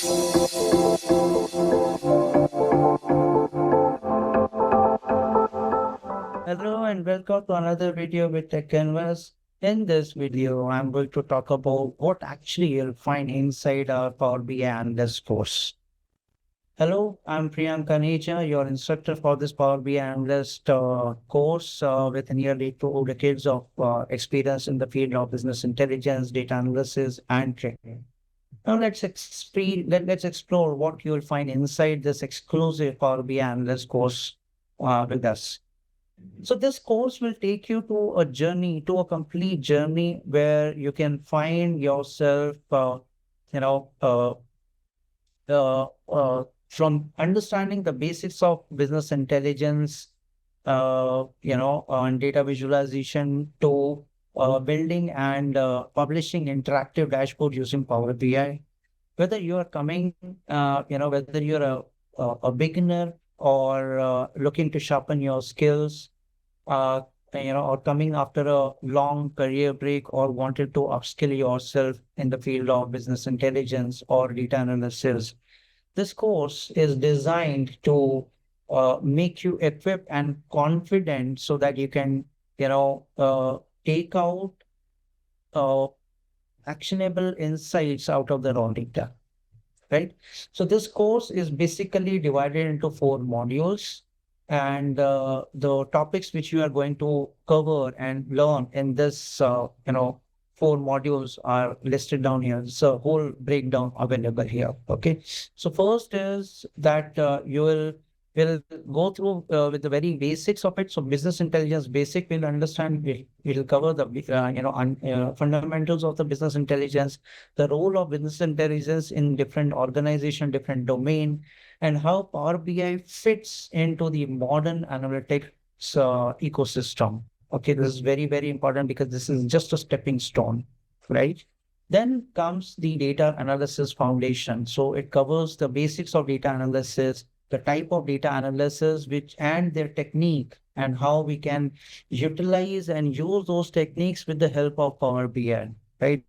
Hello and welcome to another video with Techcanvass. In this video, I'm going to talk about what actually you'll find inside our Power BI Analyst course. Hello, I'm Priyank Kaneja, your instructor for this Power BI Analyst course with nearly 2 decades of experience in the field of business intelligence, data analysis, and training. Now let's explore what you'll find inside this exclusive Power BI Analyst course with us. So this course will take you to a journey, to a complete journey where you can find yourself, you know, uh, from understanding the basics of business intelligence, and data visualization to building and publishing interactive dashboard using Power BI. Whether you are coming, whether you're a beginner or looking to sharpen your skills, uh, or coming after a long career break or wanted to upskill yourself in the field of business intelligence or data analysis. This course is designed to make you equipped and confident so that you can, take out uh, actionable insights out of the raw data, right? So this course is basically divided into 4 modules, and the topics which you are going to cover and learn in this, 4 modules are listed down here. It's a whole breakdown available here. Okay. So first is that will go through with the very basics of it. So business intelligence basic, we'll understand, we'll cover the, fundamentals of the business intelligence, the role of business intelligence in different organization, different domain, and how Power BI fits into the modern analytics ecosystem. Okay, this is very, very important because this is just a stepping stone, right? Then comes the data analysis foundation. So it covers the basics of data analysis, the type of data analysis, which and their technique, and how we can utilize and use those techniques with the help of Power BI, right?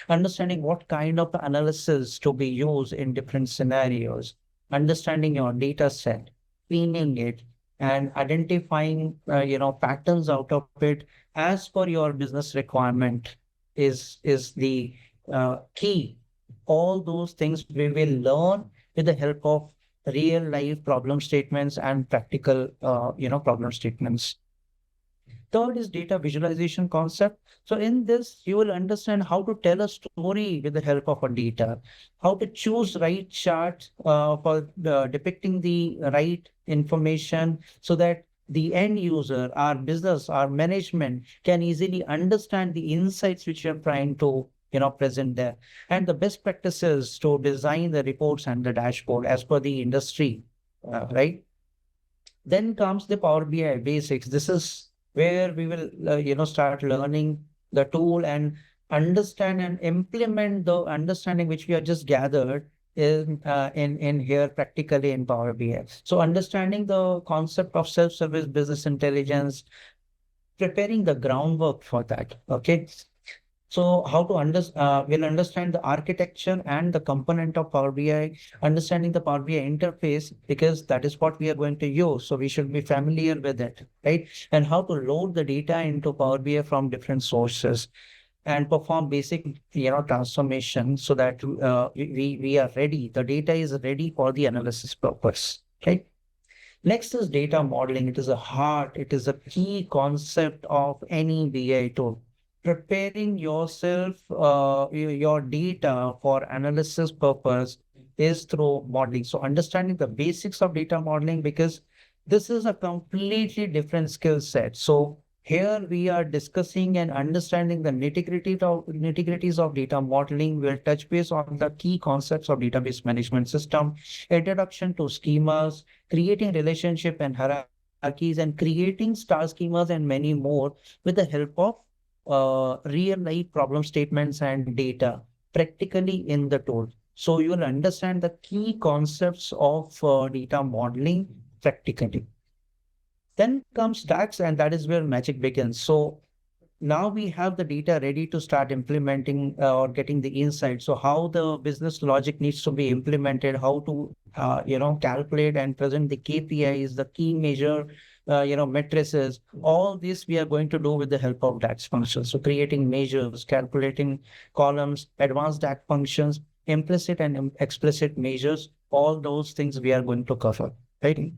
Understanding what kind of analysis to be used in different scenarios, understanding your data set, cleaning it, and identifying, patterns out of it as per your business requirement is the key. All those things we will learn with the help of real life problem statements and practical, problem statements. Third is data visualization concept. So in this, you will understand how to tell a story with the help of a data, how to choose right chart for depicting the right information so that the end user, our business, our management can easily understand the insights which you're trying to, present there. And the best practices to design the reports and the dashboard as per the industry, right? Then comes the Power BI basics. This is where we will, start learning the tool and understand and implement the understanding which we have just gathered in here practically in Power BI. So understanding the concept of self-service business intelligence, preparing the groundwork for that. Okay. So how to we'll understand the architecture and the component of Power BI, understanding the Power BI interface, because that is what we are going to use. So we should be familiar with it, right? And how to load the data into Power BI from different sources and perform basic, transformation so that we are ready. The data is ready for the analysis purpose. Okay. Next is data modeling. It is a heart, it is a key concept of any BI tool. Preparing yourself, your data for analysis purpose is through modeling. So understanding the basics of data modeling, because this is a completely different skill set. So here we are discussing and understanding the nitty-gritties of data modeling. We'll touch base on the key concepts of database management system, introduction to schemas, creating relationship and hierarchies, and creating star schemas, and many more with the help of real life problem statements and data practically in the tool. So you will understand the key concepts of data modeling practically. Then comes DAX, and that is where magic begins. So now we have the data ready to start implementing or getting the insight. So how the business logic needs to be implemented, how to calculate and present the KPIs, the key measure matrices. All this we are going to do with the help of DAX functions. So creating measures, calculating columns, advanced DAX functions, implicit and explicit measures. All those things we are going to cover, right?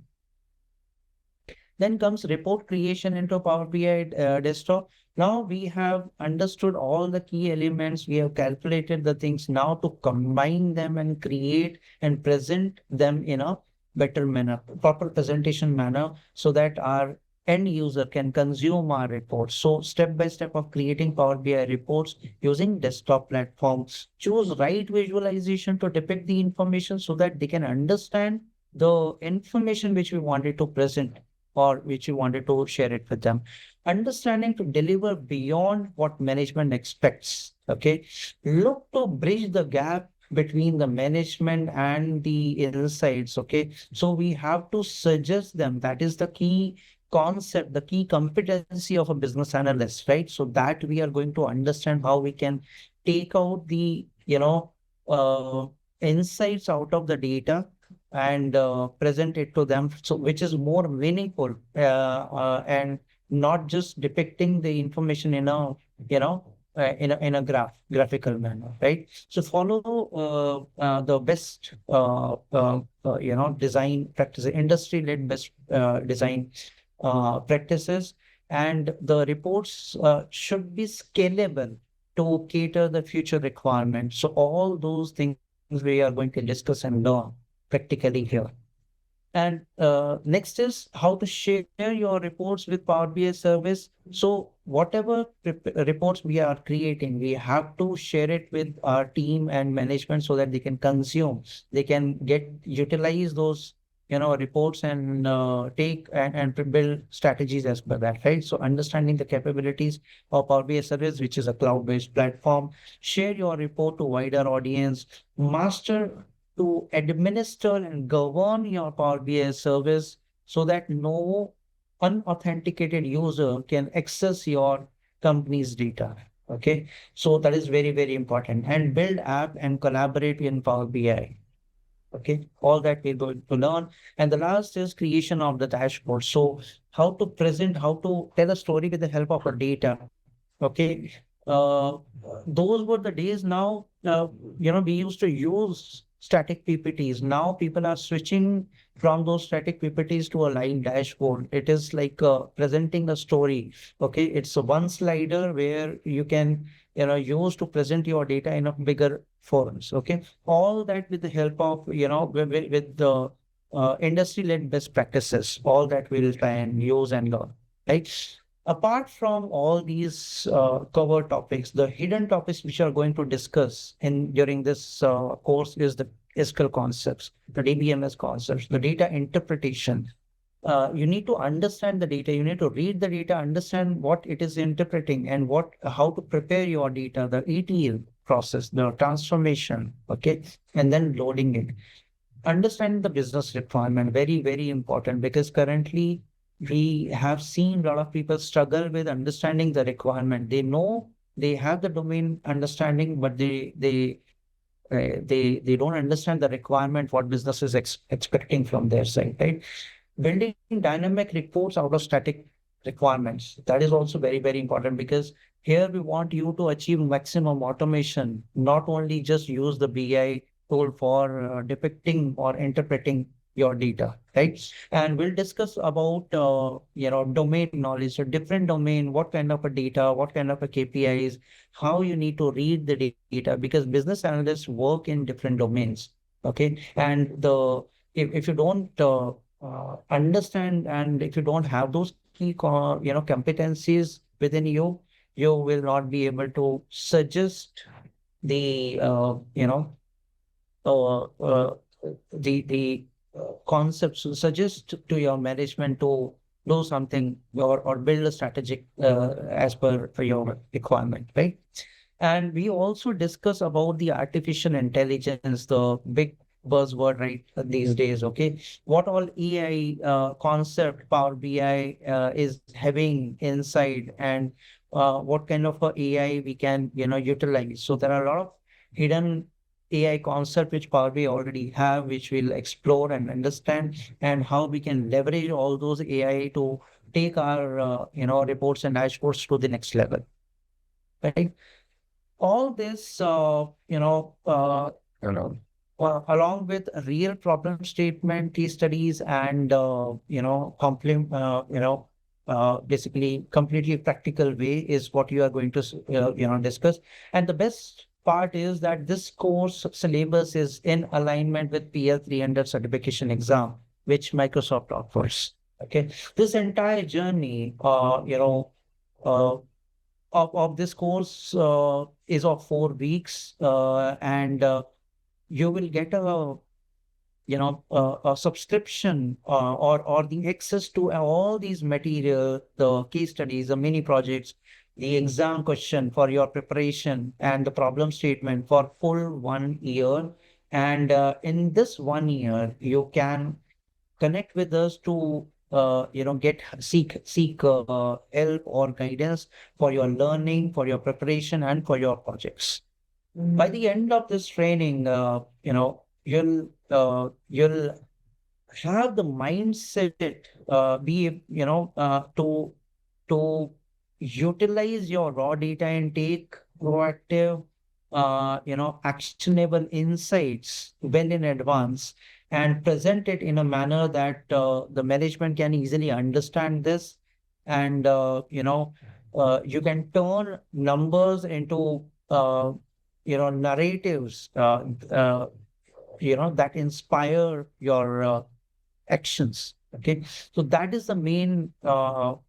Then comes report creation into Power BI desktop. Now we have understood all the key elements. We have calculated the things now to combine them and create and present them in a better manner, proper presentation manner, so that our end user can consume our reports. So step by step of creating Power BI reports using desktop platforms. Choose right visualization to depict the information so that they can understand the information which we wanted to present or which you wanted to share it with them. Understanding to deliver beyond what management expects. Okay. Look to bridge the gap between the management and the insights. Okay. So we have to suggest them. That is the key concept, the key competency of a business analyst, right? So that we are going to understand how we can take out the, uh, insights out of the data and present it to them, so which is more meaningful and not just depicting the information in a in a graphical manner, right? So follow the best design practices, industry led best design practices, and the reports should be scalable to cater the future requirements. So all those things we are going to discuss and learn practically here. And next is how to share your reports with Power BI service. So whatever reports we are creating, we have to share it with our team and management so that they can consume, they can utilize those reports and take and build strategies as per that, right? So understanding the capabilities of Power BI service, which is a cloud-based platform, share your report to wider audience, master to administer and govern your Power BI service so that no unauthenticated user can access your company's data. Okay, so that is very, very important. And build app and collaborate in Power BI. Okay, all that we're going to learn. And the last is creation of the dashboard. So how to present, how to tell a story with the help of a data. Okay, uh, those were the days. Now, we used to use static PPTs. Now people are switching from those static PPTs to a live dashboard. It is like presenting a story. Okay, it's a one slider where you can use to present your data in a bigger forums. Okay, all that with the help of with the industry-led best practices. All that we'll try and use and learn. Right. Apart from all these cover topics, the hidden topics which are going to discuss in during this course is the SQL concepts, the DBMS concepts, the data interpretation. You need to understand the data. You need to read the data, understand what it is interpreting, and how to prepare your data, the ETL process, the transformation, okay, and then loading it. Understanding the business requirement, very, very important, because currently we have seen a lot of people struggle with understanding the requirement. They know they have the domain understanding, but they don't understand the requirement, what business is expecting from their side, right? Building dynamic reports out of static requirements. That is also very, very important, because here we want you to achieve maximum automation, not only just use the BI tool for depicting or interpreting your data, right? And we'll discuss about domain knowledge, so different domain, what kind of a data, what kind of a KPIs, how you need to read the data, because business analysts work in different domains. Okay, and if you don't understand, and if you don't have those key competencies within you, you will not be able to suggest the uh, uh, concepts, suggest to your management to do something, or build a strategic as per your requirement, right? And we also discuss about the artificial intelligence, the big buzzword right these days. Okay, what all AI concept Power BI is having inside, and what kind of a AI we can, utilize. So there are a lot of hidden AI concept which Power BI already have, which we'll explore and understand, and how we can leverage all those AI to take our, reports and dashboards to the next level, right? All this, along with a real problem statement, case studies, and basically completely practical way is what you are going to discuss. And the best part is that this course syllabus is in alignment with PL 300 certification exam, which Microsoft offers. Okay, this entire journey, uh, of this course is of 4 weeks, and you will get a subscription, or the access to all these material, the case studies, the mini projects, the exam question for your preparation, and the problem statement for full 1 year. And in this 1 year, you can connect with us to get seek help or guidance for your learning, for your preparation, and for your projects. By the end of this training, you'll have the mindset, be to utilize your raw data and take proactive, actionable insights well in advance, and present it in a manner that the management can easily understand this. And you can turn numbers into narratives, that inspire your actions. Okay, so that is the main core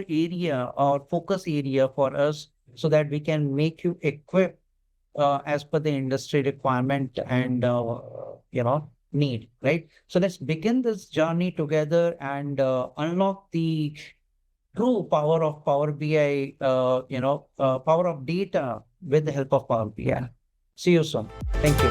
area or focus area for us, so that we can make you equipped as per the industry requirement and need, right? So let's begin this journey together and unlock the true power of Power BI, power of data with the help of Power BI. See you soon. Thank you.